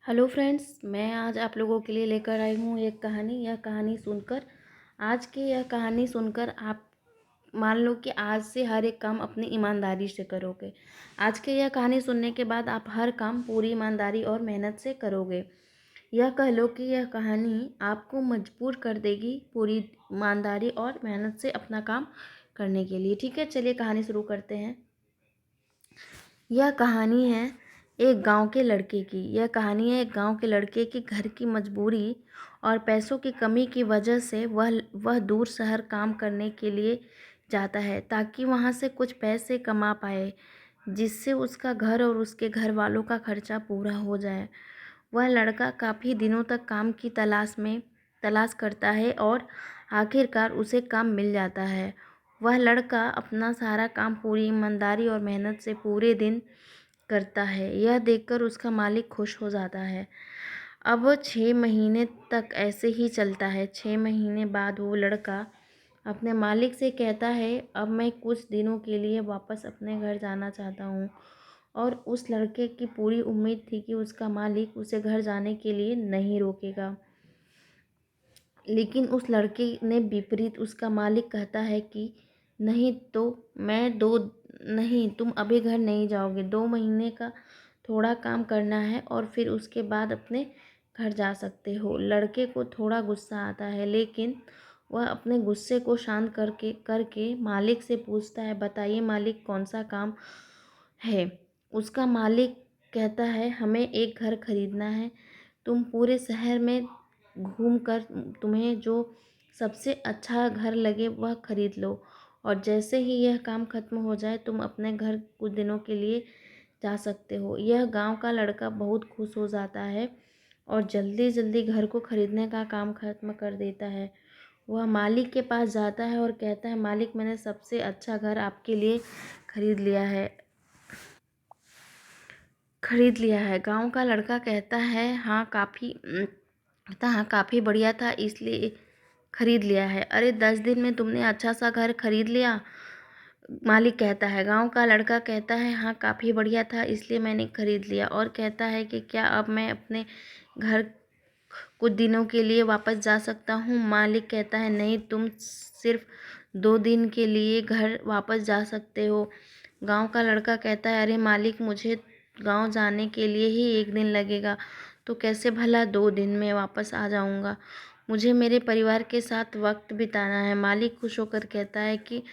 Hello friends, मैं आज आप लोगों के लिए लेकर आई हूँ एक कहानी। यह कहानी सुनकर आज की यह कहानी सुनकर आप मान लो कि आज से हर एक काम अपनी ईमानदारी से करोगे। आज की यह कहानी सुनने के बाद आप हर काम पूरी ईमानदारी और मेहनत से करोगे। यह कह लो कि यह कहानी आपको मजबूर कर देगी पूरी ईमानदारी और मेहनत से अपना काम करने के लिए। ठीक है, चलिए कहानी शुरू करते हैं। यह कहानी है एक गांव के लड़के की। यह कहानी है एक गांव के लड़के की। घर की मजबूरी और पैसों की कमी की वजह से वह दूर शहर काम करने के लिए जाता है ताकि वहां से कुछ पैसे कमा पाए, जिससे उसका घर और उसके घर वालों का खर्चा पूरा हो जाए। वह लड़का काफ़ी दिनों तक काम की तलाश करता है और आखिरकार उसे काम मिल जाता है। वह लड़का अपना सारा काम पूरी ईमानदारी और मेहनत से पूरे दिन करता है। यह देखकर उसका मालिक खुश हो जाता है। अब 6 महीने तक ऐसे ही चलता है। 6 महीने बाद वो लड़का अपने मालिक से कहता है, अब मैं कुछ दिनों के लिए वापस अपने घर जाना चाहता हूँ। और उस लड़के की पूरी उम्मीद थी कि उसका मालिक उसे घर जाने के लिए नहीं रोकेगा, लेकिन उस लड़के ने विपरीत। उसका मालिक कहता है कि नहीं तो मैं दो नहीं, तुम अभी घर नहीं जाओगे। 2 महीने का थोड़ा काम करना है और फिर उसके बाद अपने घर जा सकते हो। लड़के को थोड़ा गुस्सा आता है, लेकिन वह अपने गुस्से को शांत करके मालिक से पूछता है, बताइए मालिक, कौन सा काम है। उसका मालिक कहता है, हमें एक घर खरीदना है। तुम पूरे शहर में घूमकर तुम्हें जो सबसे अच्छा घर लगे वह खरीद लो, और जैसे ही यह काम खत्म हो जाए तुम अपने घर कुछ दिनों के लिए जा सकते हो। यह गांव का लड़का बहुत खुश हो जाता है और जल्दी जल्दी घर को खरीदने का काम खत्म कर देता है। वह मालिक के पास जाता है और कहता है, मालिक, मैंने सबसे अच्छा घर आपके लिए खरीद लिया है। गांव का लड़का कहता है, हाँ काफ़ी बढ़िया था, इसलिए खरीद लिया है। अरे 10 दिन में तुमने अच्छा सा घर खरीद लिया, मालिक कहता है। गांव का लड़का कहता है, हाँ काफ़ी बढ़िया था, इसलिए मैंने खरीद लिया। और कहता है कि क्या अब मैं अपने घर कुछ दिनों के लिए वापस जा सकता हूँ। मालिक कहता है, नहीं, तुम सिर्फ 2 दिन के लिए घर वापस जा सकते हो। गांव का लड़का कहता है, अरे मालिक, मुझे गांव जाने के लिए ही 1 दिन लगेगा, तो कैसे भला 2 दिन में वापस आ जाऊंगा। मुझे मेरे परिवार के साथ वक्त बिताना है। मालिक खुश होकर कहता है कि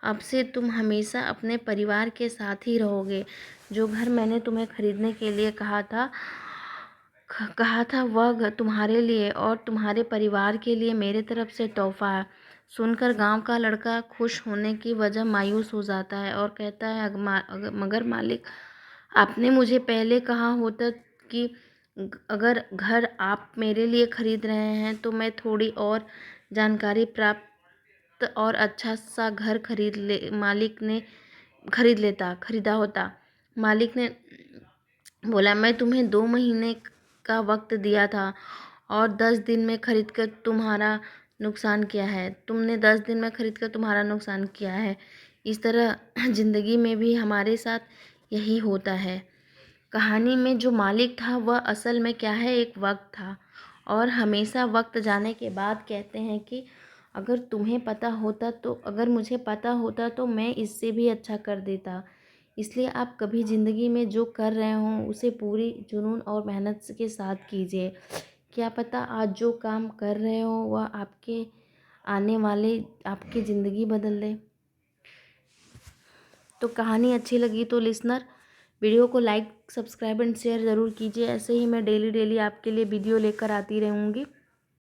अब से तुम हमेशा अपने परिवार के साथ ही रहोगे। जो घर मैंने तुम्हें खरीदने के लिए कहा था वह घर तुम्हारे लिए और तुम्हारे परिवार के लिए मेरे तरफ से तोहफा है। सुनकर गांव का लड़का खुश होने की वजह मायूस हो जाता है और कहता है, मगर मालिक, आपने मुझे पहले कहा होता कि अगर घर आप मेरे लिए खरीद रहे हैं तो मैं थोड़ी और जानकारी प्राप्त और अच्छा सा घर खरीदा होता। मालिक ने बोला, मैं तुम्हें 2 महीने का वक्त दिया था और 10 दिन में खरीद कर तुम्हारा नुकसान किया है। तुमने 10 दिन में खरीद कर तुम्हारा नुकसान किया है। इस तरह ज़िंदगी में भी हमारे साथ यही होता है। कहानी में जो मालिक था वह असल में क्या है, एक वक्त था। और हमेशा वक्त जाने के बाद कहते हैं कि अगर मुझे पता होता तो मैं इससे भी अच्छा कर देता। इसलिए आप कभी ज़िंदगी में जो कर रहे हों उसे पूरी जुनून और मेहनत के साथ कीजिए। क्या पता आज जो काम कर रहे हो वह आपकी ज़िंदगी बदल दे। तो कहानी अच्छी लगी तो लिसनर वीडियो को लाइक, सब्सक्राइब एंड शेयर ज़रूर कीजिए। ऐसे ही मैं डेली आपके लिए वीडियो लेकर आती रहूँगी।